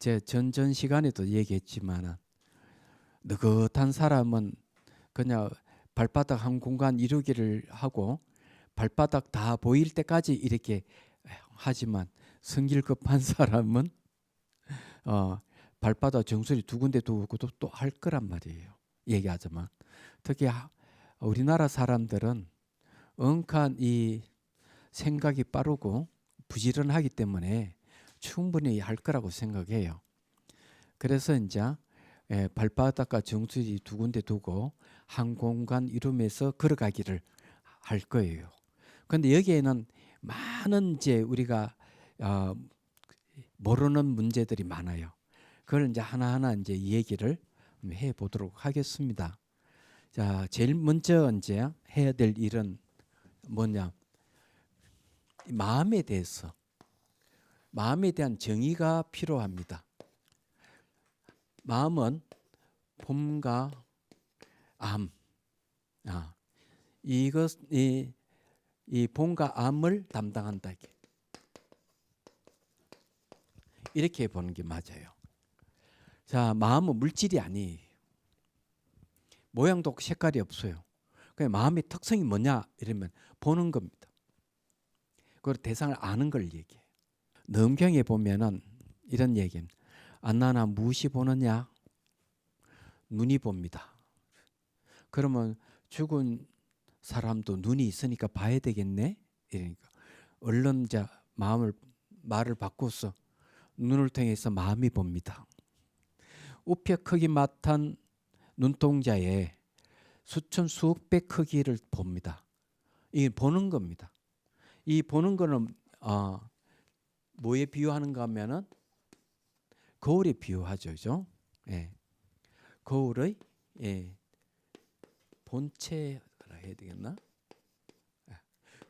제 전전 시간에도 얘기했지만은 느긋한 사람은 그냥 발바닥 한 공간 이루기를 하고 발바닥 다 보일 때까지 이렇게 하지만 성질급한 사람은 발바닥 정수리 두 군데 두고도 또 할 거란 말이에요. 얘기하자면 특히 우리나라 사람들은 엉칸 이 생각이 빠르고 부지런하기 때문에 충분히 할 거라고 생각해요. 그래서 이제 발바닥과 정수리 두 군데 두고 한 공간 이루면서 걸어가기를 할 거예요. 그런데 여기에는 많은 이제 우리가 모르는 문제들이 많아요. 그걸 이제 하나하나 이제 얘기를 해 보도록 하겠습니다. 자, 제일 먼저 이제 해야 될 일은 뭐냐? 마음에 대해서, 마음에 대한 정의가 필요합니다. 마음은 봄과 암, 이 봄과 암을 담당한다. 이렇게 보는 게 맞아요. 자, 마음은 물질이 아니에요. 모양도 색깔이 없어요. 그냥 마음의 특성이 뭐냐 이러면 보는 겁니다. 그 대상을 아는 걸 얘기해요. 넘경에 보면은 이런 얘기입니다. 안나나 무엇이 보느냐? 눈이 봅니다. 그러면 죽은 사람도 눈이 있으니까 봐야 되겠네. 이러니까 얼른 이제 말을 바꿔서 눈을 통해서 마음이 봅니다. 우표 크기 맡은 눈동자에 수천 수억 배 크기를 봅니다. 이게 보는 겁니다. 이 보는 거는 뭐에 비유하는가 하면은 거울에 비유하죠. 그죠? 예. 거울의 본체라 해야 되겠나?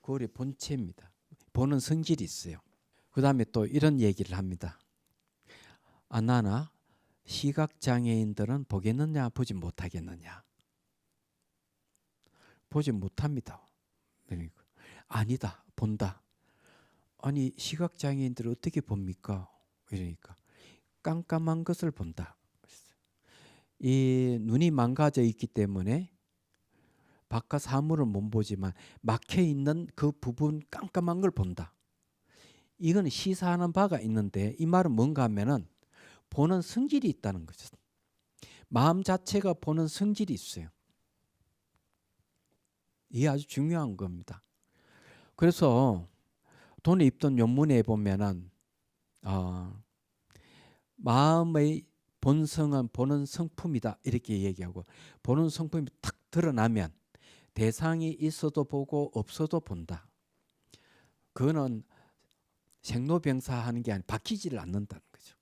거울의 본체입니다. 보는 성질이 있어요. 그 다음에 또 이런 얘기를 합니다. 나나 시각장애인들은 보겠느냐 보지 못하겠느냐. 보지 못합니다. 그러니까 아니다 본다. 아니 시각장애인들 어떻게 봅니까? 이러니까 깜깜한 것을 본다. 이 눈이 망가져 있기 때문에 바깥 사물을 못 보지만 막혀 있는 그 부분 깜깜한 걸 본다. 이건 시사하는 바가 있는데 이 말은 뭔가 하면은 보는 성질이 있다는 거죠. 마음 자체가 보는 성질이 있어요. 이게 아주 중요한 겁니다. 그래서 돈에 입던 논문에 보면은 마음의 본성은 보는 성품이다 이렇게 얘기하고 보는 성품이 탁 드러나면 대상이 있어도 보고 없어도 본다. 그거는 생로병사하는 게 아니라 바뀌지를 않는다는 거죠.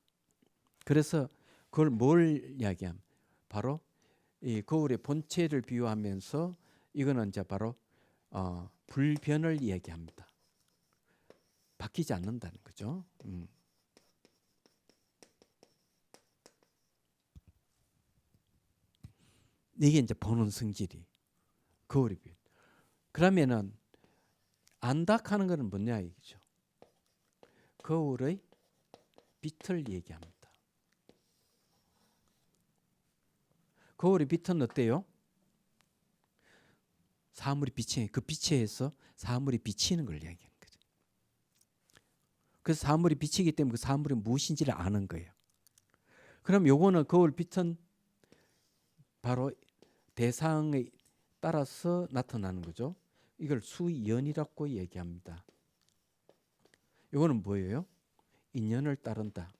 그래서 그걸 뭘 이야기하면 바로 이 거울의 본체를 비유하면서 이거는 이제 바로 불변을 얘기합니다. 바뀌지 않는다는 거죠. 이게 이제 보는 성질이 거울의 변. 그러면은 안닥하는 것은 뭐냐 이거죠. 거울의 빛을 얘기합니다. 거울의 빛은 어때요? 사물이 비치는 그 빛에서 사물이 비치는 걸 얘기하는 거죠. 그래서 사물이 비치기 때문에 그 사물이 무엇인지를 아는 거예요. 그럼 요거는 거울 빛은 바로 대상에 따라서 나타나는 거죠. 이걸 수연이라고 얘기합니다. 이거는 뭐예요? 인연을 따른다.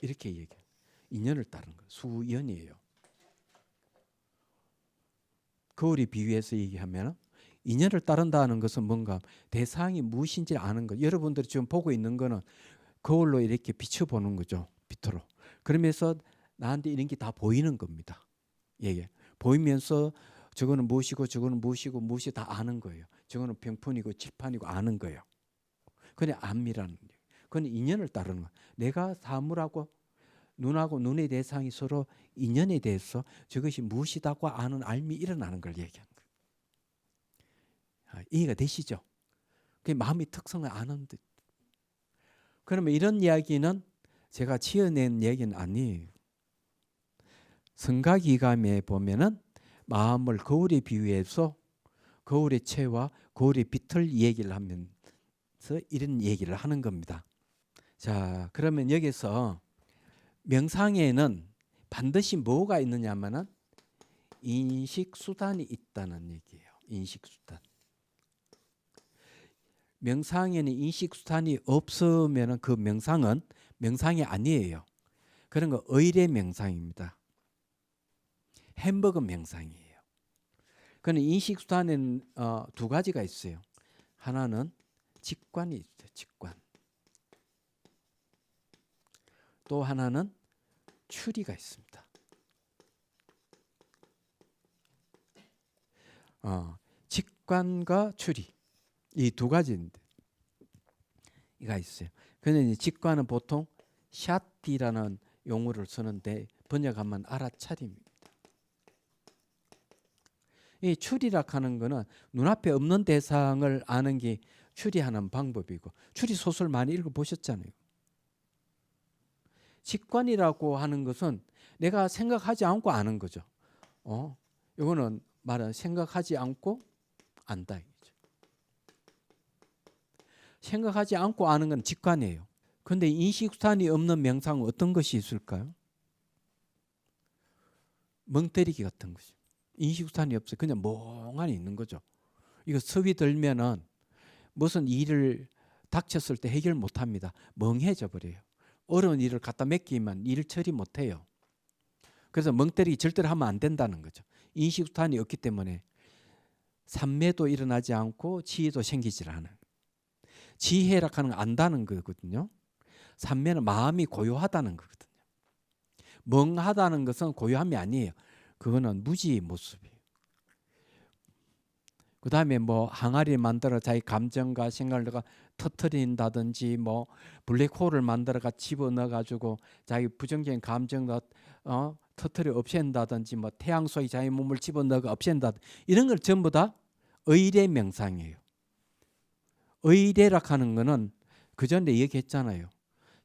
이렇게 얘기해요. 인연을 따르는 거 수연이에요. 거울이 비유해서 얘기하면 인연을 따른다는 것은 뭔가 대상이 무엇인지 아는 것. 여러분들이 지금 보고 있는 거는 거울로 이렇게 비춰보는 거죠. 빛으로. 그러면서 나한테 이런 게 다 보이는 겁니다. 예. 보이면서 저거는 무엇이고 저거는 무엇이고 무엇이 다 아는 거예요. 저거는 병풍이고 칠판이고 아는 거예요. 그냥 암이라는 거예요. 그건 인연을 따르는 거예요. 내가 사물하고 눈하고 눈의 대상이 서로 인연에 대해서 저것이 무엇이다고 아는 알미 일어나는 걸 얘기하는 거예요. 이해가 되시죠? 그 마음이 특성을 아는 듯. 그러면 이런 이야기는 제가 지어낸 얘기는 아니에요. 성가기감에 보면은 마음을 거울에 비유해서 거울의 채와 거울의 빛을 얘기를 하면서 이런 얘기를 하는 겁니다. 자, 그러면 여기서 명상에는 반드시 뭐가 있느냐면은 인식수단이 있다는 얘기예요. 인식수단. 명상에는 인식수단이 없으면 그 명상은 명상이 아니에요. 그런 거 의례 명상입니다. 햄버거 명상이에요. 그는 인식수단에는 두 가지가 있어요. 하나는 직관이 있어요. 직관. 또 하나는 추리가 있습니다. 직관과 추리 이 두 가지인데 이가 있어요. 그런데 직관은 보통 샤티라는 용어를 쓰는데 번역하면 알아차림입니다. 이 추리라 하는 거는 눈앞에 없는 대상을 아는 게 추리하는 방법이고, 추리 소설 많이 읽어보셨잖아요. 직관이라고 하는 것은 내가 생각하지 않고 아는 거죠. 이거는 말은 생각하지 않고 안다. 생각하지 않고 아는 건 직관이에요. 그런데 인식수단이 없는 명상은 어떤 것이 있을까요? 멍때리기 같은 것이. 인식수단이 없어요. 그냥 멍하니 있는 거죠. 이거 습이 들면은 무슨 일을 닥쳤을 때 해결 못합니다. 멍해져 버려요. 어려운 일을 갖다 맡기면 일 처리 못해요. 그래서 멍때리기 절대로 하면 안 된다는 거죠. 인식수단이 없기 때문에 삼매도 일어나지 않고 지혜도 생기질 않아요. 지혜라 하는 건 안다는 거거든요. 삼매는 마음이 고요하다는 거거든요. 멍하다는 것은 고요함이 아니에요. 그거는 무지의 모습이에요. 그 다음에 뭐 항아리 만들어 자기 감정과 생각을 터트린다든지 뭐 블랙홀을 만들어가 집어넣어 가지고 자기 부정적인 감정을 터트려 없앤다든지 뭐 태양 속에 자기 몸을 집어넣어 없앤다, 이런 걸 전부 다 의례 명상이에요. 의례라 하는 거는 그 전에 얘기했잖아요.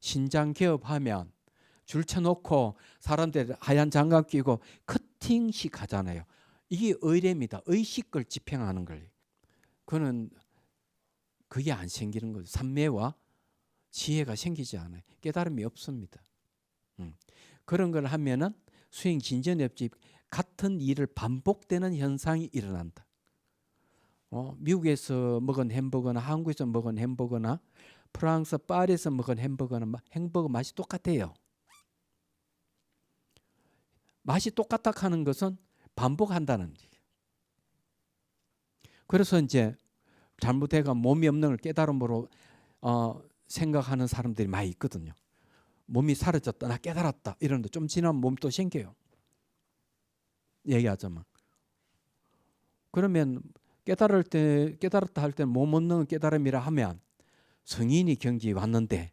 신장 개업하면 줄 쳐놓고 사람들 하얀 장갑 끼고 커팅식 하잖아요. 이게 의례입니다. 의식을 집행하는 거예요. 그게 안 생기는 거죠. 삼매와 지혜가 생기지 않아요. 깨달음이 없습니다. 그런 걸 하면은 수행 진전이 없지, 같은 일을 반복되는 현상이 일어난다. 미국에서 먹은 햄버거나 한국에서 먹은 햄버거나 프랑스 파리에서 먹은 햄버거는 햄버거 맛이 똑같아요. 맛이 똑같다 하는 것은 반복한다는 얘기예요. 그래서 이제 잘못해가 몸이 없는 걸 깨달음으로 생각하는 사람들이 많이 있거든요. 몸이 사라졌다, 나 깨달았다 이러는데 좀 지나면 몸이 또 생겨요. 얘기하자면. 그러면 깨달았다 할 때 몸 없는 깨달음이라 하면 성인이 경지에 왔는데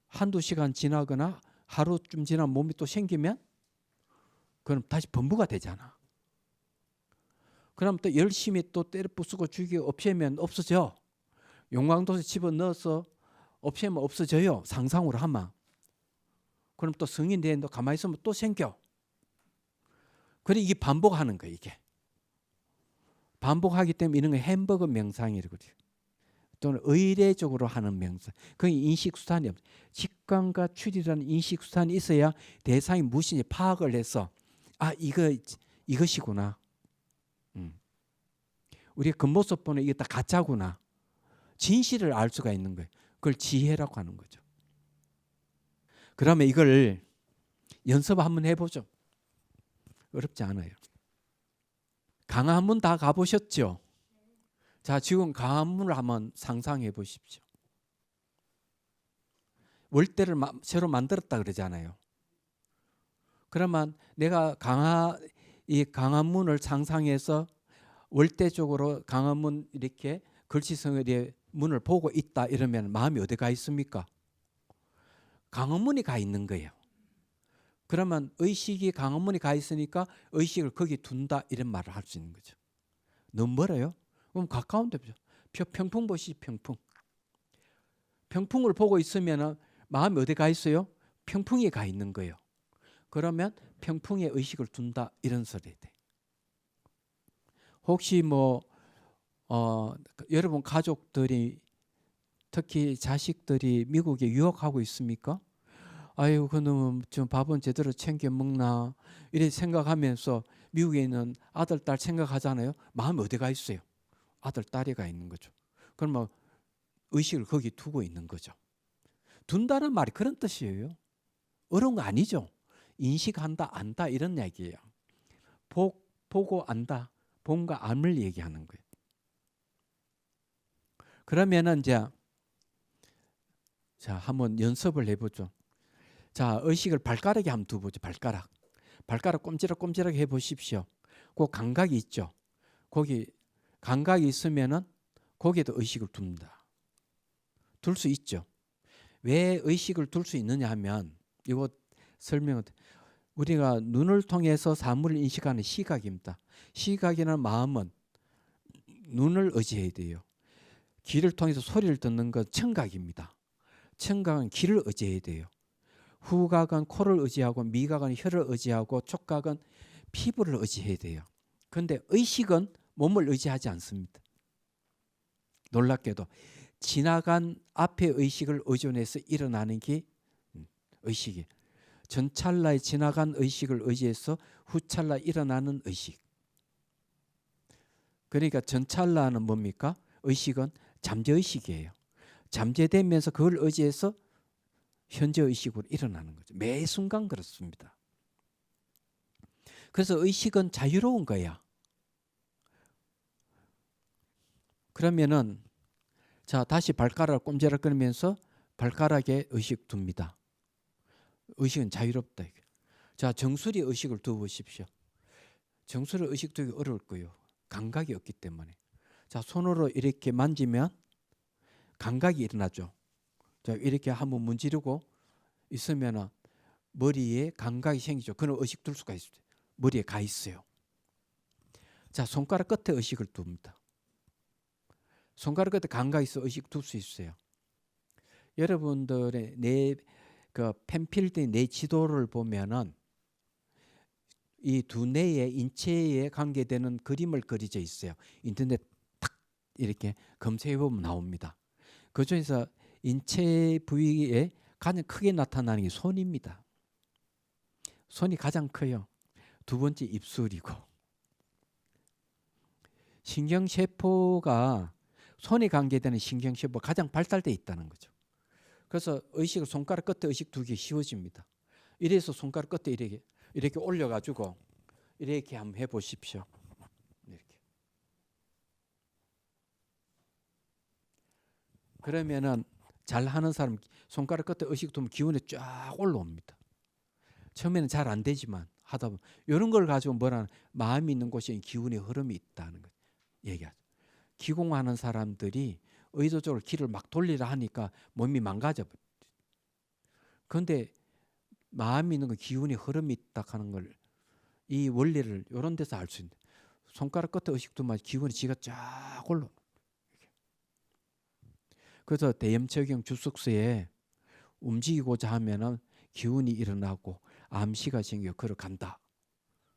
한두 시간 지나거나 하루쯤 지나면 몸이 또 생기면 그럼 다시 범부가 되잖아. 그럼 또 열심히 또 때려 부수고 죽이고 없애면 없어져. 용광도에 집어넣어서 없애면 없어져요. 상상으로 하면. 그럼 또 성인 되는데 가만히 있으면 또 생겨. 그래 이게 반복하는 거예요. 이게. 반복하기 때문에 이런 거 햄버거 명상이거든요. 또는 의례적으로 하는 명상. 그게 인식수단이 없어요. 직관과 추리라는 인식수단이 있어야 대상이 무엇인지 파악을 해서 이것이구나. 우리가 겉모습 보는 이게 다 가짜구나. 진실을 알 수가 있는 거예요. 그걸 지혜라고 하는 거죠. 그러면 이걸 연습 한번 해보죠. 어렵지 않아요. 강화문 다 가보셨죠? 자, 지금 강화문을 한번 상상해 보십시오. 월대를 새로 만들었다 그러잖아요. 그러면 내가 이 강화문을 상상해서 월대 쪽으로 강화문 이렇게 글씨성의 문을 보고 있다 이러면 마음이 어디 가 있습니까? 강화문이 가 있는 거예요. 그러면 의식이 강화문이 가 있으니까 의식을 거기 둔다 이런 말을 할 수 있는 거죠. 너무 멀어요? 그럼 가까운 데 보죠. 평풍 보시죠. 평풍을 보고 있으면 마음이 어디 가 있어요? 평풍에 가 있는 거예요. 그러면 평풍에 의식을 둔다 이런 소리 돼. 혹시 여러분 가족들이 특히 자식들이 미국에 유학하고 있습니까? 아유, 그놈 좀 밥은 제대로 챙겨 먹나 이래 생각하면서 미국에 있는 아들 딸 생각하잖아요. 마음이 어디 가 있어요? 아들 딸이 가 있는 거죠. 그러면 의식을 거기 두고 있는 거죠. 둔다는 말이 그런 뜻이에요. 어려운 거 아니죠. 인식한다, 안다 이런 얘기예요. 보고 안다, 본과 암을 얘기하는 거예요. 그러면은 이제 자 한번 연습을 해보죠. 자 의식을 발가락에 한번 두보죠. 발가락 꼼지락꼼지락 해보십시오. 그 감각이 있죠. 거기 감각이 있으면은 거기에도 의식을 둡니다. 둘 수 있죠. 왜 의식을 둘 수 있느냐 하면 이거 설명을 우리가 눈을 통해서 사물을 인식하는 시각입니다. 시각이나 마음은 눈을 의지해야 돼요. 귀를 통해서 소리를 듣는 것 청각입니다. 청각은 귀를 의지해야 돼요. 후각은 코를 의지하고 미각은 혀를 의지하고 촉각은 피부를 의지해야 돼요. 그런데 의식은 몸을 의지하지 않습니다. 놀랍게도 지나간 앞의 의식을 의존해서 일어나는 게 의식이에요. 전찰나에 지나간 의식을 의지해서 후찰나 일어나는 의식. 그러니까 전찰나는 뭡니까? 의식은 잠재의식이에요. 잠재되면서 그걸 의지해서 현재의식으로 일어나는 거죠. 매 순간 그렇습니다. 그래서 의식은 자유로운 거야. 그러면은 자 다시 발가락을 꼼지락거리면서 발가락에 의식 둡니다. 의식은 자유롭다. 자 정수리 의식을 두어보십시오. 정수리 의식 두기 어려울 거예요. 감각이 없기 때문에. 자 손으로 이렇게 만지면 감각이 일어나죠. 자 이렇게 한번 문지르고 있으면 머리에 감각이 생기죠. 그런 의식 둘 수가 있어요. 머리에 가 있어요. 자 손가락 끝에 의식을 둡니다. 손가락 끝에 감각이 있어 의식 둘 수 있어요. 여러분들의 그 펜필드의 뇌 지도를 보면은 이 두 뇌의 인체에 관계되는 그림을 그려져 있어요. 인터넷 탁 이렇게 검색해 보면 나옵니다. 그 중에서 인체 부위에 가장 크게 나타나는 게 손입니다. 손이 가장 커요. 두 번째 입술이고. 신경세포가 손에 관계되는 신경세포가 가장 발달되어 있다는 거죠. 그래서 의식을 손가락 끝에 의식 두기 쉬워집니다. 이래서 손가락 끝에 이렇게 올려가지고 이렇게 한번 해보십시오. 이렇게. 그러면은 잘하는 사람 손가락 끝에 의식 두면 기운이 쫙 올라옵니다. 처음에는 잘 안 되지만 하다 보면 이런 걸 가지고 뭐라는 마음이 있는 곳에 기운의 흐름이 있다는 거 얘기하죠. 기공하는 사람들이 의도적으로 기를 막 돌리라 하니까 몸이 망가져 버려. 그런데 마음이 있는 거 기운의 흐름이 있다 하는 걸 이 원리를 이런 데서 알 수 있는데 손가락 끝에 의식 두면 기운이 지가 쫙 올라. 그래서 대염척용 주석서에 움직이고자 하면은 기운이 일어나고 암시가 생겨 걸어간다.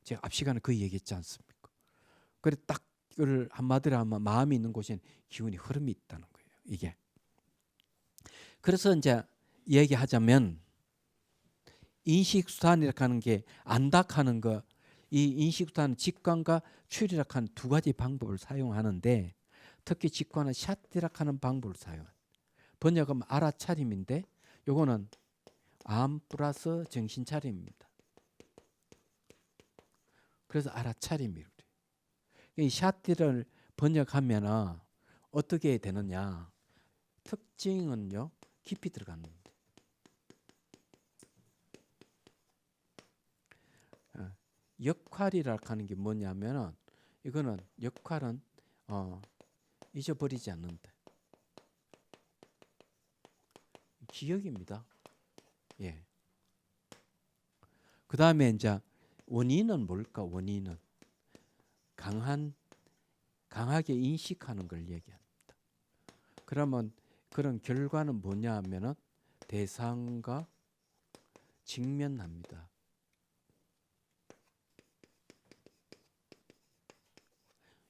제가 앞 시간에 그 얘기했지 않습니까? 그래 딱 그걸 한마디로 하면 마음이 있는 곳에는 기운이 흐름이 있다는 거예요. 이게. 그래서 이제 얘기하자면 인식수단이라고 하는 게 안다 하는 거, 이 인식수단은 직관과 추리라고 하는 두 가지 방법을 사용하는데 특히 직관은 샷디라고 하는 방법을 사용합니다. 번역하면 알아차림인데 요거는 암 플러스 정신차림입니다. 그래서 알아차림이에요. 이 샷디를 번역하면 어떻게 되느냐. 특징은요. 깊이 들어가는 역할이라고 하는 게 뭐냐면은 이거는 역할은 잊어버리지 않는다. 기억입니다. 예. 그 다음에 이제 원인은 뭘까? 원인은 강하게 인식하는 걸 얘기합니다. 그러면 그런 결과는 뭐냐 하면은 대상과 직면합니다.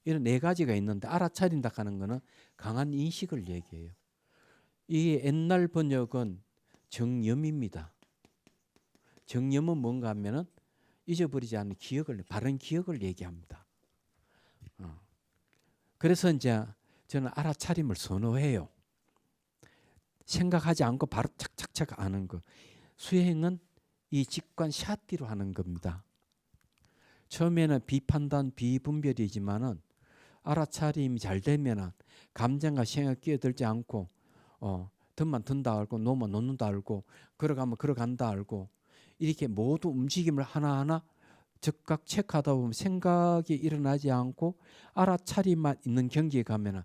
이런 네 가지가 있는데 알아차린다 하는 거는 강한 인식을 얘기해요. 이게 옛날 번역은 정념입니다. 정념은 뭔가 하면은 잊어버리지 않는 기억을, 바른 기억을 얘기합니다. 그래서 이제 저는 알아차림을 선호해요. 생각하지 않고 바로 착착착 하는 거. 수행은 이 직관 샷디로 하는 겁니다. 처음에는 비판단, 비분별이지만은 알아차림이 잘 되면은 감정과 생각 끼어들지 않고 든만 든다 알고 놓으면 놓는다 알고 걸어가면 걸어간다 알고 이렇게 모두 움직임을 하나하나 즉각 체크하다 보면 생각이 일어나지 않고 알아차림만 있는 경지에 가면은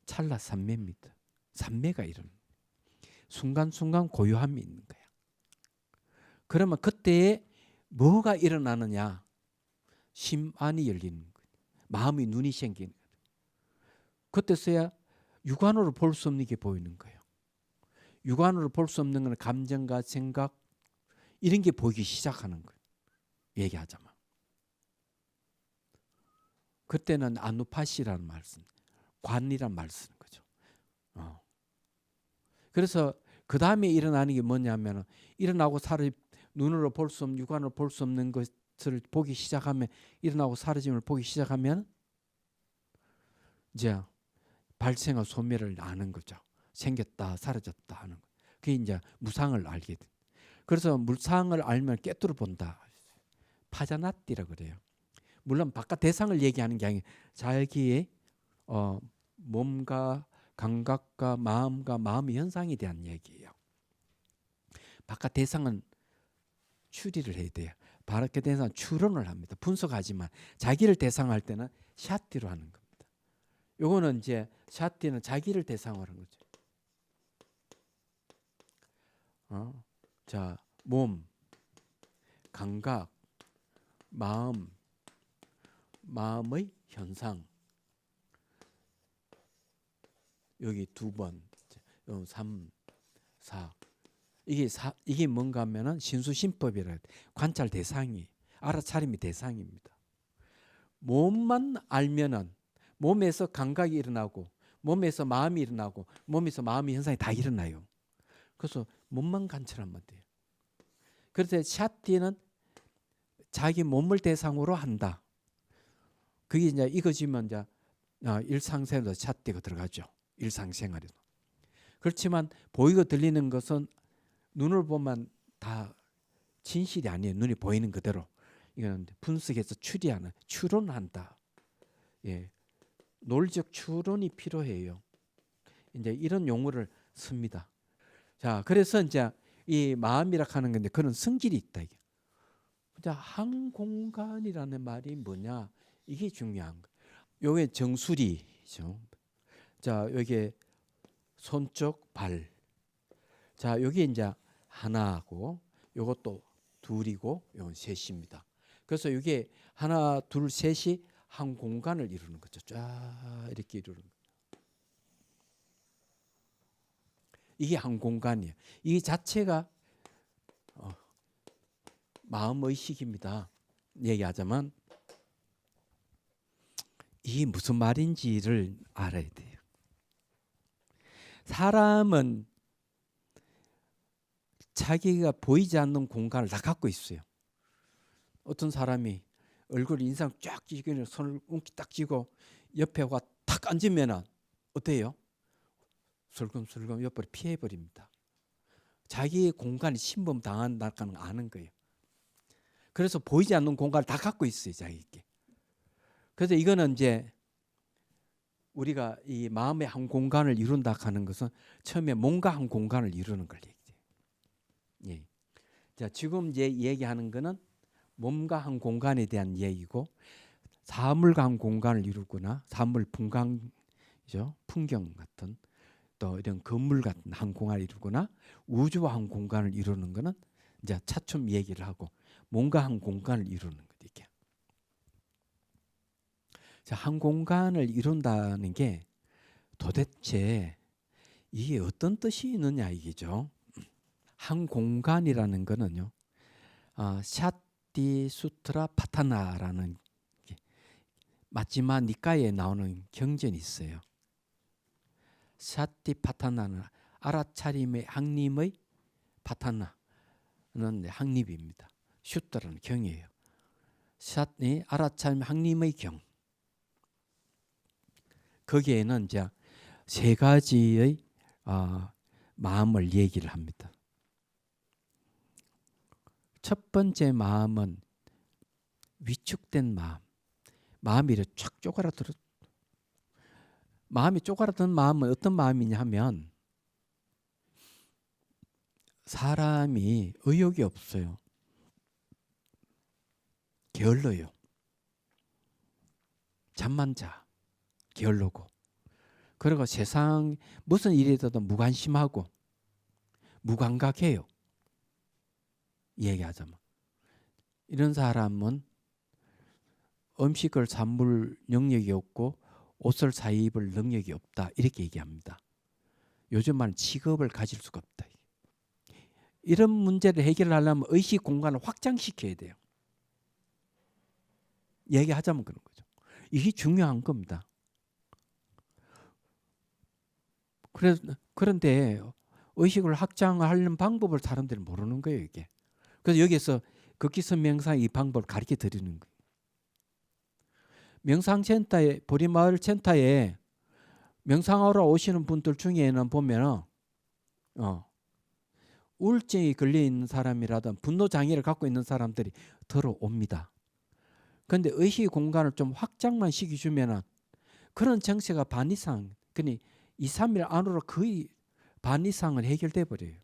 찰나 삼매입니다. 삼매가 일어나. 순간순간 고요함이 있는 거야. 그러면 그때에 뭐가 일어나느냐? 심안이 열리는 거예요. 마음이 눈이 생기는 거예요. 그때서야 육안으로 볼 수 없는 게 보이는 거예요. 육안으로 볼 수 없는 건 감정과 생각 이런 게 보이기 시작하는 거예요. 얘기하자면. 그때는 아누파시라는 말 쓰는 관이란 말 쓰는 거죠. 그래서 그 다음에 일어나는 게 뭐냐면 일어나고 사람이 눈으로 볼 수 없는 육안으로 볼 수 없는 것을 보기 시작하면 일어나고 사라짐을 보기 시작하면 이제 발생과 소멸을 아는 거죠. 생겼다 사라졌다 하는 거. 그게 이제 무상을 알게 돼. 그래서 무상을 알면 깨뜨려 본다. 파자나띠라 그래요. 물론 바깥 대상을 얘기하는 게 아니라 자기의 몸과 감각과 마음과 마음의 현상에 대한 얘기예요. 바깥 대상은 추리를 해야 돼요. 바깥 대상은 추론을 합니다. 분석하지만 자기를 대상할 때는 샷디로 하는 겁니다. 요거는 이제 샷디는 자기를 대상으로 하는 거죠. 자, 몸, 감각, 마음, 마음의 현상. 여기 2번, 3, 4. 이게 뭔가 하면은 신수신법이라 관찰 대상이 알아차림이 대상입니다. 몸만 알면은 몸에서 감각이 일어나고 몸에서 마음이 일어나고 몸에서 마음의 현상이 다 일어나요. 그래서 몸만 관찰하면 돼요. 그래서 샷디는 자기 몸을 대상으로 한다. 그게 이제 이거지만 이제 일상생활도 샷디가 들어가죠. 일상생활에도. 그렇지만 보이고 들리는 것은 눈을 보면 다 진실이 아니에요. 눈이 보이는 그대로. 이거는 분석해서 추리하는, 추론한다. 예, 논리적 추론이 필요해요. 이제 이런 용어를 씁니다. 자, 그래서 이제 이 마음이라 하는 건데 그런 성질이 있다. 이게. 자, 한 공간이라는 말이 뭐냐? 이게 중요한 거. 요게 정수리죠. 자, 여기 손쪽 발. 자, 여기 이제 하나고 요것도 둘이고 요건 셋입니다. 그래서 이게 하나, 둘, 셋이 한 공간을 이루는 거죠. 쫙 이렇게 이루는 거죠. 이게 한 공간이에요. 이 자체가 마음의식입니다. 얘기하자면 이게 무슨 말인지를 알아야 돼요. 사람은 자기가 보이지 않는 공간을 다 갖고 있어요. 어떤 사람이 얼굴 인상 쫙 찌고 손을 웅키 딱 쥐고 옆에 와 탁 앉으면 어때요? 슬금슬금 옆으로 피해버립니다. 자기의 공간이 침범 당한다는 걸 아는 거예요. 그래서 보이지 않는 공간을 다 갖고 있어요. 자기에게. 그래서 이거는 이제 우리가 이 마음의 한 공간을 이룬다 하는 것은 처음에 몸과 한 공간을 이루는 걸 얘기해요. 예. 자, 지금 이제 얘기하는 거는 몸과 한 공간에 대한 얘기고 사물과 한 공간을 이루거나 사물 풍광이죠. 풍경 같은 또 이런 건물 같은 한 공간을 이루거나 우주와 한 공간을 이루는 거는 이제 차츰 얘기를 하고 몸과 한 공간을 이루는 것 이게. 자, 한 공간을 이룬다는 게 도대체 이게 어떤 뜻이 있느냐 이게죠. 한 공간이라는 거는요. 샤티 수트라 파타나라는 마지막 니까에 나오는 경전이 있어요. 샤티 파타나는 알아차림의 항림의 파타나는 항림입니다. 슈트라는 경이에요. 샤티 알아차림 항림의 경. 거기에는 이제 세 가지의 마음을 얘기를 합니다. 첫 번째 마음은 위축된 마음. 마음이 쫙 쪼그라들어. 마음이 쪼그라든 마음은 어떤 마음이냐 하면 사람이 의욕이 없어요. 게을러요. 잠만 자. 게을르고. 그리고 세상 무슨 일이 있어도 무관심하고 무감각해요. 얘기하자면. 이런 사람은 음식을 삼물 능력이 없고 옷을 사입을 능력이 없다. 이렇게 얘기합니다. 요즘 말은 직업을 가질 수가 없다. 이런 문제를 해결하려면 의식 공간을 확장시켜야 돼요. 얘기하자면 그런 거죠. 이게 중요한 겁니다. 그런데 의식을 확장하려는 방법을 사람들이 모르는 거예요. 이게. 그래서 여기서 극기선 명상 이 방법을 가르쳐 드리는 거예요. 명상센터에 보리마을센터에 명상하러 오시는 분들 중에는 보면 우울증이 걸려 있는 사람이라든 분노 장애를 갖고 있는 사람들이 들어옵니다. 그런데 의식 공간을 좀 확장만 시켜주면 그런 정체가 반 이상, 그니 2, 3일 안으로 거의 반 이상은 해결돼 버려요.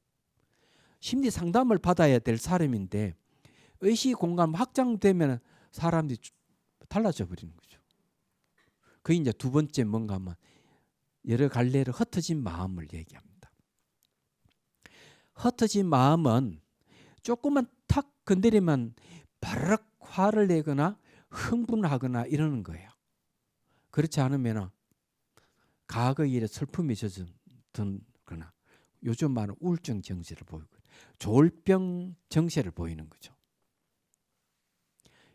심리 상담을 받아야 될 사람인데 의식 공간 확장되면 사람들이 달라져 버리는 거죠. 그게 이제 두 번째 뭔가 하면 여러 갈래로 흩어진 마음을 얘기합니다. 흩어진 마음은 조금만 탁 건드리면 바르륵 화를 내거나 흥분하거나 이러는 거예요. 그렇지 않으면 과거 일에 슬픔이 젖어들거나 요즘 말은 우울증 증세를 보이고 조울병 증세를 보이는 거죠.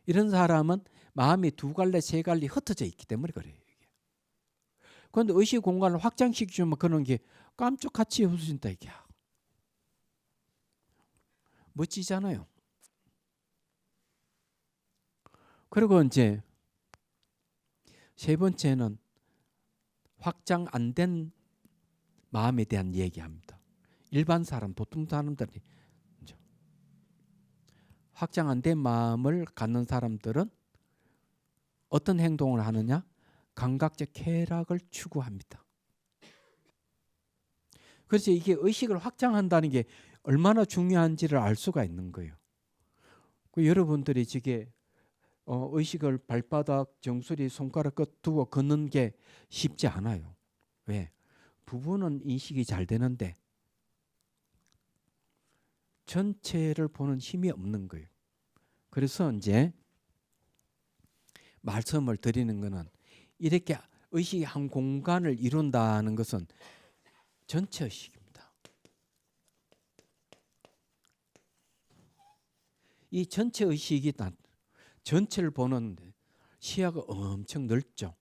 이런 사람은 마음이 두 갈래 세 갈래 흩어져 있기 때문에 그래요. 그런데 의식 공간을 확장시키면 그런 게 깜짝같이 없어진다 이게. 멋지잖아요. 그리고 이제 세 번째는 확장 안 된 마음에 대한 얘기합니다. 일반 사람, 보통 사람들이 확장 안 된 마음을 갖는 사람들은 어떤 행동을 하느냐? 감각적 쾌락을 추구합니다. 그래서 이게 의식을 확장한다는 게 얼마나 중요한지를 알 수가 있는 거예요. 여러분들이 지게 의식을 발바닥, 정수리, 손가락 끝 두고 걷는 게 쉽지 않아요. 왜? 부분은 인식이 잘 되는데 전체를 보는 힘이 없는 거예요. 그래서 이제 말씀을 드리는 것은 이렇게 의식이 한 공간을 이룬다는 것은 전체 의식입니다. 이 전체 의식이 전체를 보는 시야가 엄청 넓죠.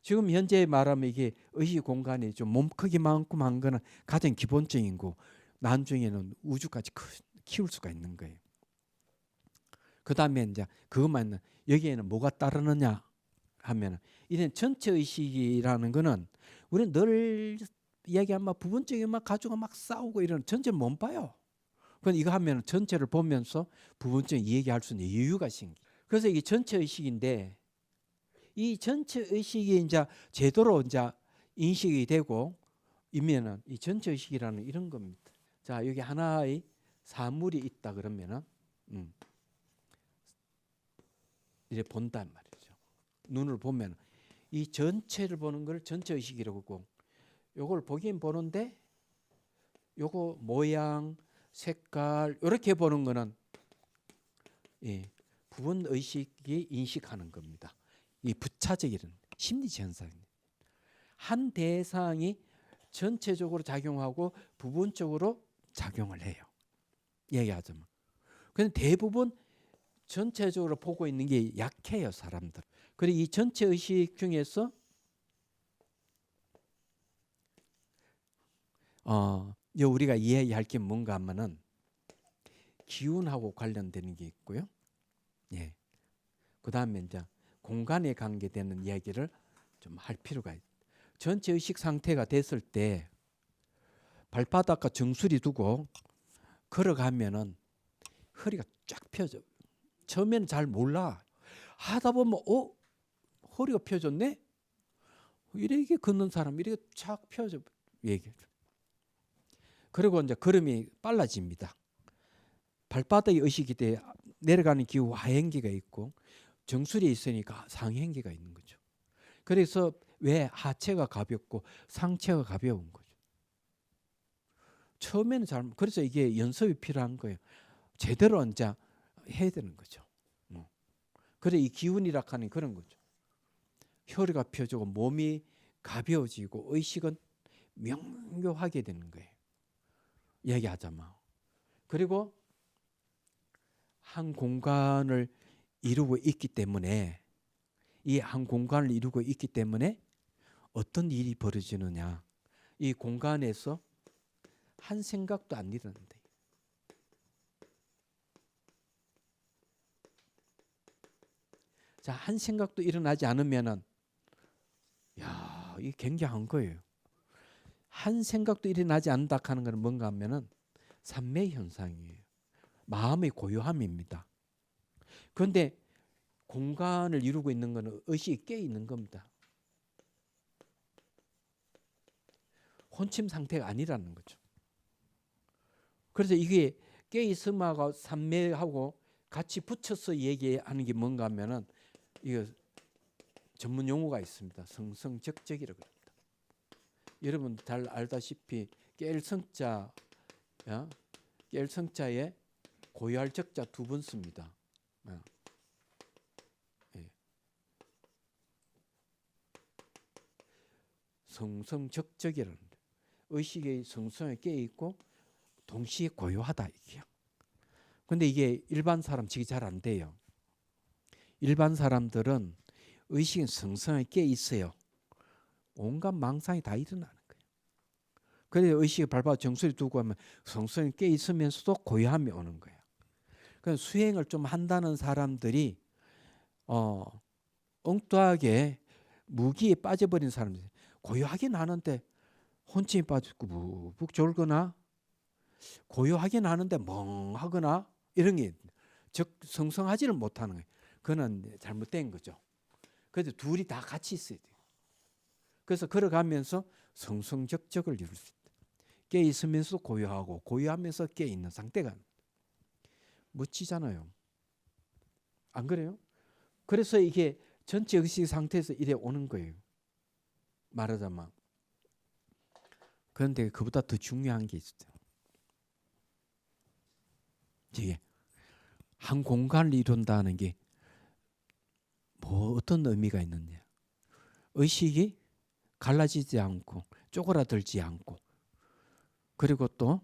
지금 현재 말하면 이게 의식 공간이 좀 몸 크기만큼 한 거는 가장 기본적인 거. 나중에는 우주까지 키울 수가 있는 거예요. 그 다음에 이제 그것만 여기에는 뭐가 따르느냐 하면 이런 전체 의식이라는 거는 우리는 늘 이야기하면 부분적인 막 가지고 막 싸우고 이런 전체를 못 봐요. 그럼 이거 하면 전체를 보면서 부분적인 얘기할 수 있는 여유가 생기. 그래서 이게 전체 의식인데 이 전체 의식이 이제 제대로 이제 인식이 되고 이면은 이 전체 의식이라는 이런 겁니다. 자, 여기 하나의 사물이 있다 그러면은 이제 본단 말이죠. 눈을 보면 이 전체를 보는 걸 전체 의식이라고 하고 요걸 보긴 보는데 요거 모양, 색깔 이렇게 보는 거는 부분 의식이 인식하는 겁니다. 이 부차적인 심리 현상입니다. 한 대상이 전체적으로 작용하고 부분적으로 작용을 해요. 얘기하자면. 그런데 대부분 전체적으로 보고 있는 게 약해요, 사람들. 그리고 이 전체 의식 중에서 우리가 이해할 게 뭔가 하면은 기운하고 관련되는 게 있고요. 예. 그다음에 이제 공간에 관계되는 이야기를 좀 할 필요가 있어요. 전체 의식 상태가 됐을 때 발바닥과 정수리 두고 걸어가면은 허리가 쫙 펴져. 처음에는 잘 몰라. 하다 보면 허리가 펴졌네. 이렇게 걷는 사람 이렇게 쫙 펴져. 얘기. 그리고 이제 걸음이 빨라집니다. 발바닥에 의식이 돼 내려가는 기후 하행기가 있고 정수리에 있으니까 상행기가 있는 거죠. 그래서 왜 하체가 가볍고 상체가 가벼운 거죠. 처음에는 그래서 이게 연습이 필요한 거예요. 제대로 이제 해야 되는 거죠. 그래 이 기운이라 하는 그런 거죠. 혈류가 펴지고 몸이 가벼워지고 의식은 명료하게 되는 거예요. 얘기하자면. 그리고 한 공간을 이루고 있기 때문에 이 한 공간을 이루고 있기 때문에 어떤 일이 벌어지느냐. 이 공간에서 한 생각도 안 일어난다. 자, 한 생각도 일어나지 않으면은 이게 굉장한 거예요. 한 생각도 일어나지 않는다 하는 것은 뭔가 하면은 삼매 현상이에요. 마음의 고요함입니다. 그런데 공간을 이루고 있는 것은 의식이 깨 있는 겁니다. 혼침 상태가 아니라는 거죠. 그래서 이게 깨 있음하고 삼매하고 같이 붙여서 얘기하는 게 뭔가 하면은 이거 전문 용어가 있습니다. 성성적적이라고 합니다. 여러분 잘 알다시피 깰 성자에 고요할 적자 두 번 씁니다. 성성적적이라는 의식의 성성에 깨 있고 동시에 고요하다 이게요. 근데 이게 일반 사람 지금 잘 안 돼요. 일반 사람들은 의식은 성성에 깨 있어요. 온갖 망상이 다 일어나는 거예요. 그래서 의식을 밟아 정수리 두고 하면 성성에 깨 있으면서도 고요함이 오는 거예요. 그래서 수행을 좀 한다는 사람들이 엉뚱하게 무기에 빠져버린 사람들, 고요하긴 하는데 혼침이 빠지고 묵묵 졸거나 고요하긴 하는데 멍하거나 이런 게 즉 성성하지를 못하는 거예요. 그건 잘못된 거죠. 그래서 둘이 다 같이 있어야 돼요. 그래서 걸어가면서 성성적적을 이룰 수 있다. 깨 있으면서 고요하고 고요하면서 깨 있는 상태가 멋지잖아요. 안 그래요? 그래서 이게 전체 의식 상태에서 이래 오는 거예요. 말하자면. 그런데 그보다 더 중요한 게 있어요. 이게 한 공간을 이룬다는 게 뭐 어떤 의미가 있느냐. 의식이 갈라지지 않고 쪼그라들지 않고 그리고 또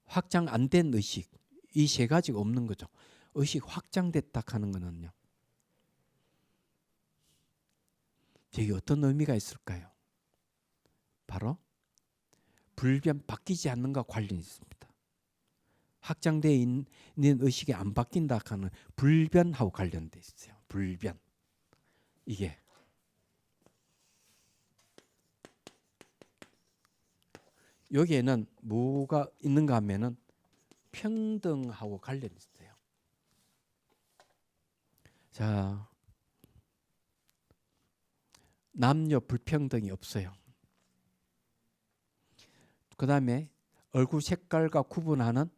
확장 안 된 의식 이 세 가지가 없는 거죠. 의식 확장됐다 하는 거는요. 이게 어떤 의미가 있을까요? 바로 불변 바뀌지 않는 것과 관련이 있습니다. 확장되어 있는 의식이 안 바뀐다 하는 불변하고 관련돼 있어요. 불변. 이게 여기에는 뭐가 있는가 하면은 평등하고 관련이 있어요. 자, 남녀 불평등이 없어요. 그 다음에 얼굴 색깔과 구분하는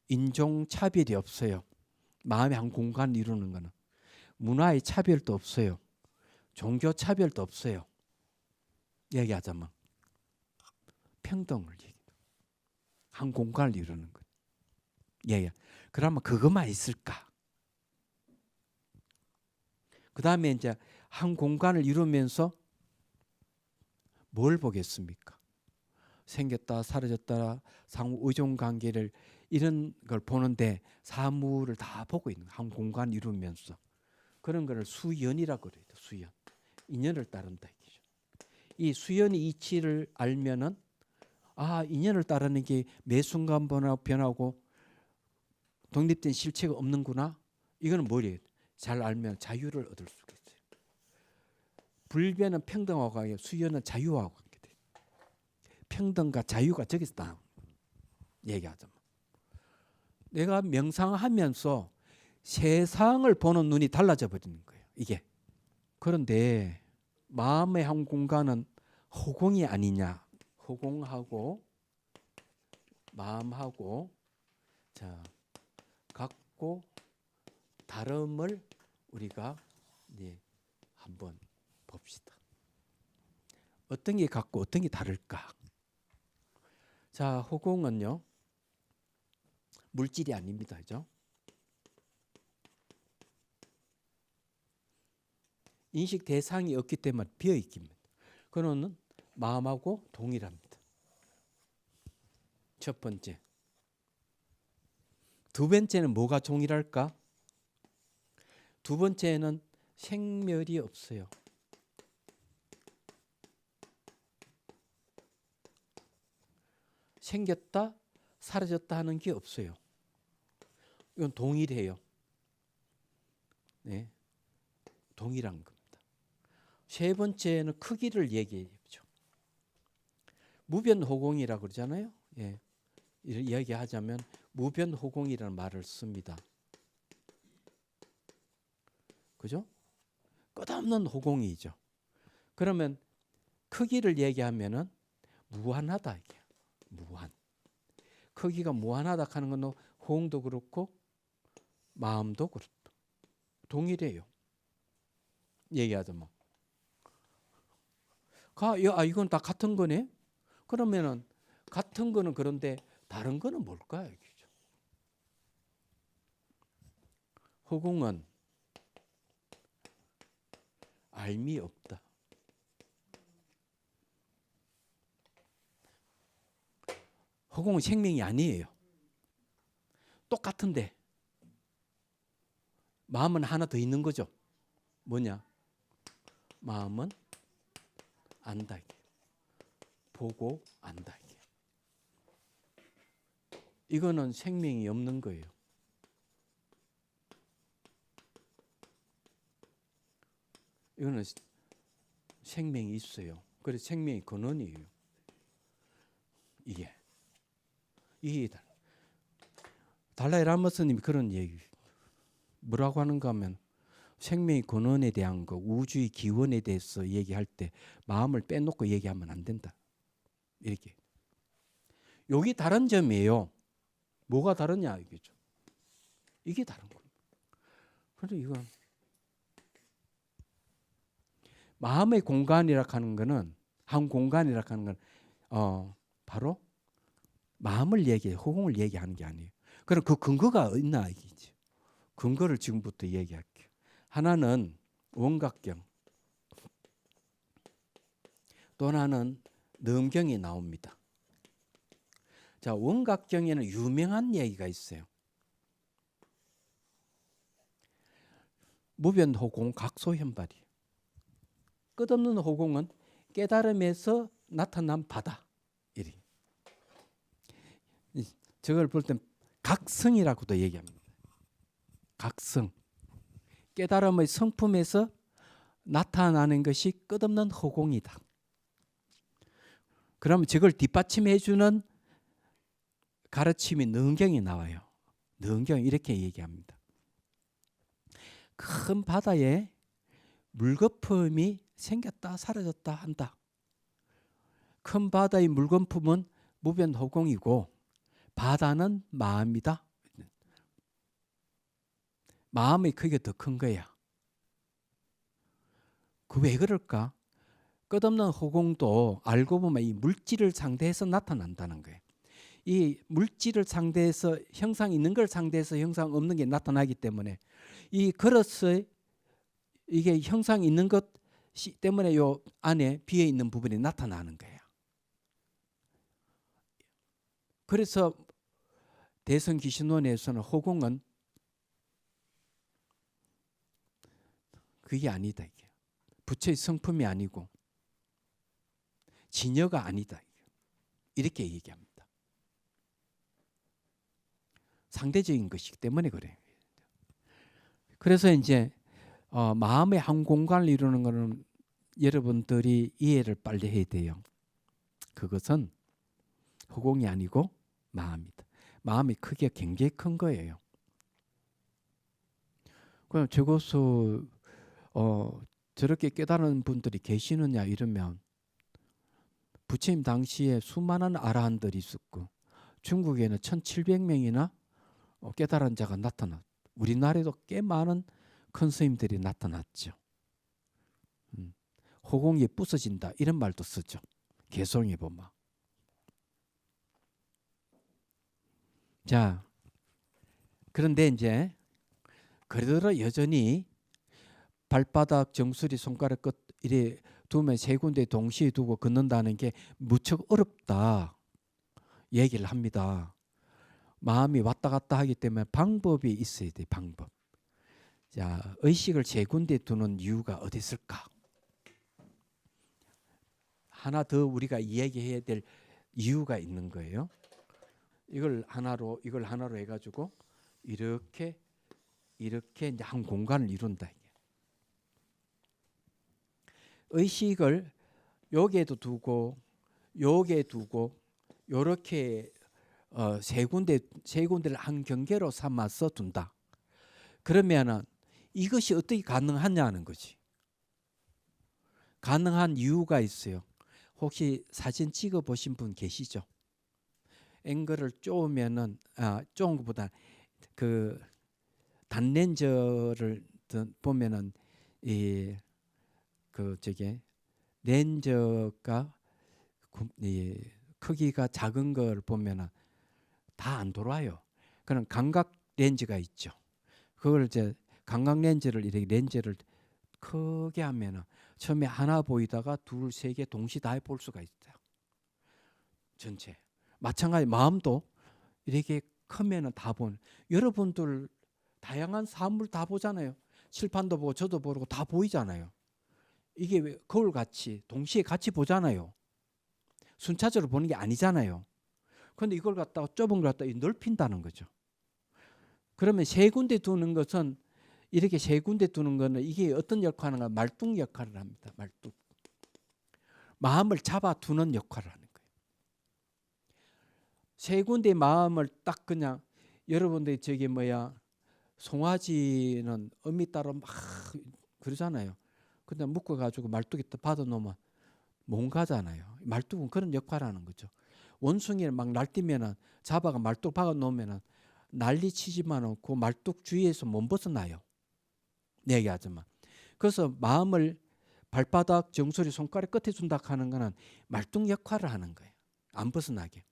인종 차별이 없어요. 마음의 한 공간을 이루는 것은 문화의 차별도 없어요. 종교 차별도 없어요. 얘기하자면 평등을 얘기해요. 한 공간을 이루는 것. 예. 그러면 그것만 있을까? 그 다음에 이제 한 공간을 이루면서 뭘 보겠습니까? 생겼다 사라졌다 상호 의존 관계를 이런 걸 보는데 사물을 다 보고 있는 한 공간 이루면서 그런 거를 수연이라고 그래요. 수연. 인연을 따른다 이거죠. 이 수연의 이치를 알면은 인연을 따르는 게 매 순간 변하고 독립된 실체가 없는구나. 이거는 뭐예요? 잘 알면 자유를 얻을 수가 있어요. 불변은 평등하고 관계, 수연은 자유하고 관계돼요. 평등과 자유가 저기서 딱 얘기하자면 내가 명상하면서 세상을 보는 눈이 달라져 버리는 거예요. 이게. 그런데 마음의 한 공간은 허공이 아니냐. 허공하고 마음하고 같고 다름을 우리가 이제 한번 봅시다. 어떤 게 같고 어떤 게 다를까? 자, 허공은요. 물질이 아닙니다. 그죠? 인식 대상이 없기 때문에 비어 있습니다. 그거는 마음하고 동일합니다. 첫 번째. 두 번째는 뭐가 동일할까? 두 번째는 생멸이 없어요. 생겼다 사라졌다 하는 게 없어요. 이건 동일해요. 네, 동일한 겁니다. 세 번째는 크기를 얘기해보죠. 무변호공이라고 그러잖아요. 예, 이야기하자면 무변호공이라는 말을 씁니다. 그죠? 끝없는 호공이죠. 그러면 크기를 얘기하면은 무한하다 이게. 무한. 크기가 무한하다 하는 건 호응도 그렇고 마음도 그렇고 동일해요. 얘기하자면. 이건 다 같은 거네. 그러면은 같은 거는 그런데 다른 거는 뭘까요? 이거죠. 허공은 알미 없다. 허공은 생명이 아니에요. 똑같은데 마음은 하나 더 있는 거죠. 뭐냐? 마음은 안다. 보고 안다. 이거는 생명이 없는 거예요. 이거는 생명이 있어요. 그래서 생명의 근원이에요. 이게 달라이 라마스님이 그런 얘기 뭐라고 하는가 하면 생명의 근원에 대한 거 우주의 기원에 대해서 얘기할 때 마음을 빼놓고 얘기하면 안 된다. 이렇게. 여기 다른 점이에요. 뭐가 다르냐 이거죠. 이게 다른 겁니다. 그런데 이건 마음의 공간이라 하는 거는 한 공간이라 하는 건 바로 마음을 얘기해 허공을 얘기하는 게 아니에요. 그럼 그 근거가 있나 이기지. 근거를 지금부터 얘기할게요. 하나는 원각경, 또 하나는 능경이 나옵니다. 자, 원각경에는 유명한 얘기가 있어요. 무변호공 각소현발이에요. 끝없는 호공은 깨달음에서 나타난 바다. 이리. 저걸 볼 땐 각성이라고도 얘기합니다. 각성. 깨달음의 성품에서 나타나는 것이 끝없는 허공이다. 그러면 저걸 뒷받침해 주는 가르침이 능경이 나와요. 능경 이렇게 얘기합니다. 큰 바다에 물거품이 생겼다 사라졌다 한다. 큰 바다의 물거품은 무변호공이고 바다는 마음이다. 마음의 크기가 더 큰 거야. 그 왜 그럴까? 끝없는 허공도 알고 보면 이 물질을 상대해서 나타난다는 거예요. 이 물질을 상대해서 형상 있는 걸 상대해서 형상 없는 게 나타나기 때문에 이 그릇에 이게 형상 있는 것 씨 때문에 요 안에 비어 있는 부분이 나타나는 거예요. 그래서 대성기신론에서는 허공은 그게 아니다. 이게 부처의 성품이 아니고 진여가 아니다. 이렇게 얘기합니다. 상대적인 것이기 때문에 그래요. 그래서 이제 마음의 한 공간을 이루는 것은 여러분들이 이해를 빨리 해야 돼요. 그것은 허공이 아니고 마음이다. 마음이 크기가 굉장히 큰 거예요. 그럼 저것을 저렇게 깨달은 분들이 계시느냐 이러면 부처님 당시에 수많은 아라한들이 있었고 중국에는 1700명이나 깨달은 자가 나타났고 우리나라에도 꽤 많은 큰 스님들이 나타났죠. 허공이 부서진다 이런 말도 쓰죠. 개성에 보면. 자, 그런데 이제 그러더라 여전히 발바닥 정수리 손가락 끝 이래 두면 세 군데 동시에 두고 걷는다는 게 무척 어렵다 얘기를 합니다. 마음이 왔다 갔다 하기 때문에 방법이 있어야 돼. 방법. 자, 의식을 세 군데 두는 이유가 어디 있을까? 하나 더 우리가 이야기해야 될 이유가 있는 거예요. 이걸 하나로 해가지고 이렇게 이제 한 공간을 이룬다. 의식을 여기에도 두고 여기에 두고 이렇게 세 군데를 한 경계로 삼아서 둔다. 그러면은 이것이 어떻게 가능하냐는 거지. 가능한 이유가 있어요. 혹시 사진 찍어 보신 분 계시죠? 앵글을 쪼으면은 쪼은 것보다 그 단렌즈를 보면은 그 저게 렌즈가 크기가 작은 걸 보면은 다 안 돌아요. 그런 감각 렌즈가 있죠. 그걸 이제 감각 렌즈를 이렇게 렌즈를 크게 하면은 처음에 하나 보이다가 둘, 세 개 동시 다 볼 수가 있어요. 전체. 마찬가지 마음도 이렇게 크면은 다 보는. 여러분들 다양한 사물 다 보잖아요. 칠판도 보고 저도 보고 다 보이잖아요. 이게 왜 거울같이 동시에 같이 보잖아요. 순차적으로 보는 게 아니잖아요. 그런데 이걸 갖다가 좁은 걸 갖다가 넓힌다는 거죠. 그러면 세 군데 두는 것은 이렇게 세 군데 두는 거는 이게 어떤 역할을 하는가? 말뚝 역할을 합니다. 말뚝. 마음을 잡아 두는 역할을 하는 거예요. 세 군데 마음을 딱 그냥 여러분들이 저기 송아지는 어미 따라 막 그러잖아요. 근데 묶어가지고 말뚝에 받아 놓으면 못 가잖아요. 말뚝은 그런 역할을 하는 거죠. 원숭이를 막 날뛰면은 잡아가 말뚝 박아 놓으면은 난리 치지만은 그 말뚝 주위에서 못 벗어나요. 얘기하지만. 그래서 마음을 발바닥 정수리 손가락 끝에 준다 하는 거는 말뚝 역할을 하는 거예요. 안 벗어나게.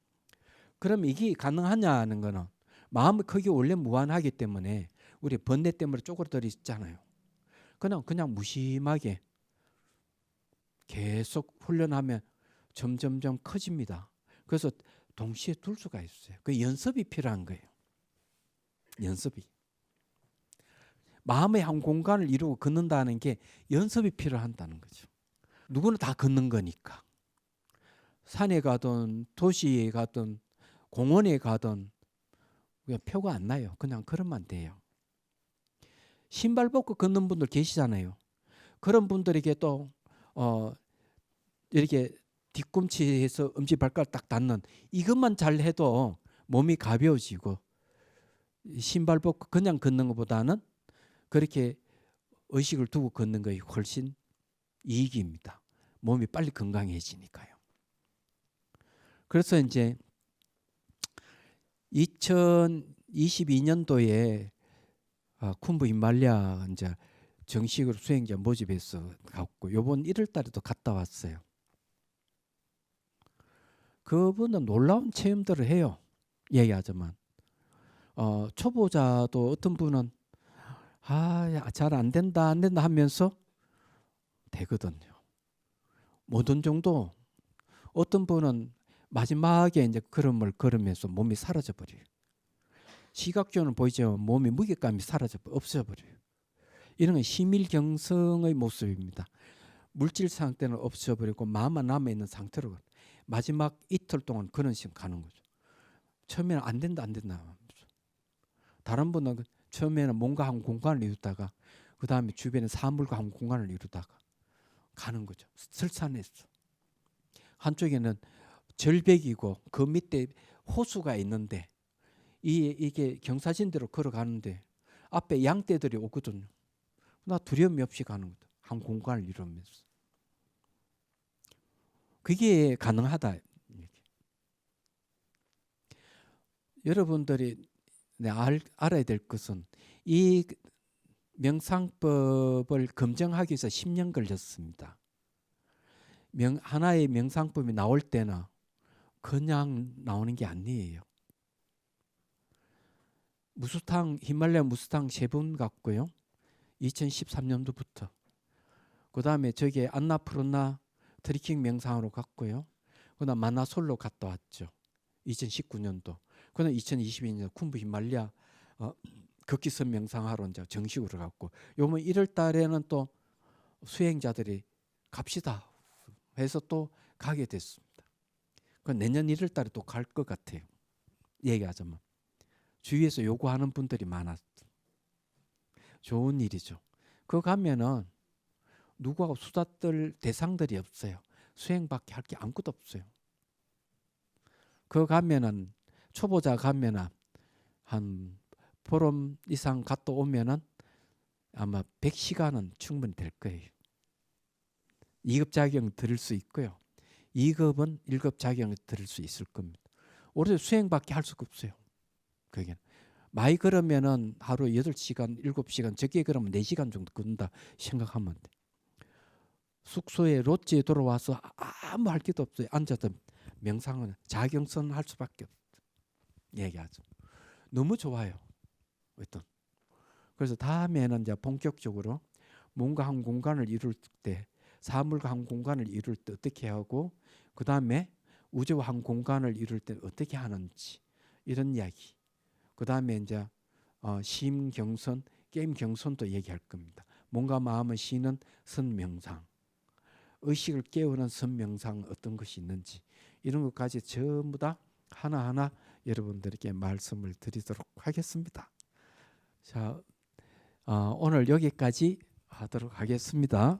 그럼 이게 가능하냐 하는 거는 마음의 크기가 원래 무한하기 때문에 우리 번뇌 때문에 쪼그라들어 있잖아요. 그냥 무심하게 계속 훈련하면 점점점 커집니다. 그래서 동시에 둘 수가 있어요. 그 연습이 필요한 거예요. 연습이. 마음의 한 공간을 이루고 걷는다는 게 연습이 필요한다는 거죠. 누구나 다 걷는 거니까. 산에 가든 도시에 가든 공원에 가든 그냥 표가 안 나요. 그냥 걸으면 돼요. 신발 벗고 걷는 분들 계시잖아요. 그런 분들에게 또 이렇게 뒤꿈치에서 엄지발가락 딱 닿는 이것만 잘 해도 몸이 가벼워지고 신발 벗고 그냥 걷는 것보다는 그렇게 의식을 두고 걷는 것이 훨씬 이익입니다. 몸이 빨리 건강해지니까요. 그래서 이제 2022년도에 쿤부 히말라야 이제 정식으로 수행자 모집해서 갔고 요번 1월 달에도 갔다 왔어요. 그분은 놀라운 체험들을 해요. 얘기하자면 초보자도 어떤 분은 잘 안 된다 하면서 되거든요. 못 온 정도. 어떤 분은 마지막에 이제 걸음을 걸으면서 몸이 사라져 버려요. 시각적으로는 보이지만 몸의 무게감이 없어져 버려요. 이런 건 심일경성의 모습입니다. 물질 상태는 없어져 버리고 마음만 남아 있는 상태로 마지막 이틀 동안 그런 식으로 가는 거죠. 처음에는 안 된다. 다른 분은 처음에는 뭔가 한 공간을 이루다가 그 다음에 주변에 사물과 한 공간을 이루다가 가는 거죠. 설산에서. 한쪽에는 절벽이고 그 밑에 호수가 있는데 이게 경사진대로 걸어가는데 앞에 양떼들이 오거든요. 나 두려움이 없이 가는 거죠. 한 공간을 이루면서. 그게 가능하다. 여러분들이 알아야 될 것은 이 명상법을 검증하기 위해서 10년 걸렸습니다. 하나의 명상법이 나올 때는 그냥 나오는 게 아니에요. 히말라야 무스탕 3번 갔고요. 2013년도부터. 그 다음에 저기 안나푸르나 트리킹 명상으로 갔고요. 그 다음 마나솔로 갔다 왔죠. 2019년도. 그 다음 2022년 쿤부 히말라야 걷기선 명상하러 이제 정식으로 갔고, 요번 1월 달에는 또 수행자들이 갑시다 해서 또 가게 됐습니다. 그 내년 1월 달에 또 갈 것 같아요. 얘기하자면. 주위에서 요구하는 분들이 많았어. 좋은 일이죠. 그거 가면은 누구하고 수다 떨 대상들이 없어요. 수행밖에 할 게 아무것도 없어요. 그거 가면은 초보자 가면은 한 보름 이상 갔다 오면은 아마 100시간은 충분히 될 거예요. 2급 자격 들을 수 있고요. 2급은 1급 자격을 들을 수 있을 겁니다. 오히려 수행밖에 할 수가 없어요. 그게 많이 걸으면은 하루 8시간, 7시간, 적게 걸으면 4시간 정도 걷는다 생각하면 돼. 숙소에 롯지에 돌아와서 아무 할 게도 없어요. 앉아서 명상은 자경선 할 수밖에 없어요. 얘기하죠. 너무 좋아요. 어떤. 그래서 다음에는 이제 본격적으로 뭔가 한 공간을 이룰 때, 사물과 한 공간을 이룰 때 어떻게 하고, 그 다음에 우주와 한 공간을 이룰 때 어떻게 하는지, 이런 이야기. 그 다음에 이제 심경선, 게임 경선도 얘기할 겁니다. 뭔가 마음을 쉬는 선명상, 의식을 깨우는 선명상 어떤 것이 있는지, 이런 것까지 전부 다 하나하나 여러분들에게 말씀을 드리도록 하겠습니다. 자, 오늘 여기까지 하도록 하겠습니다.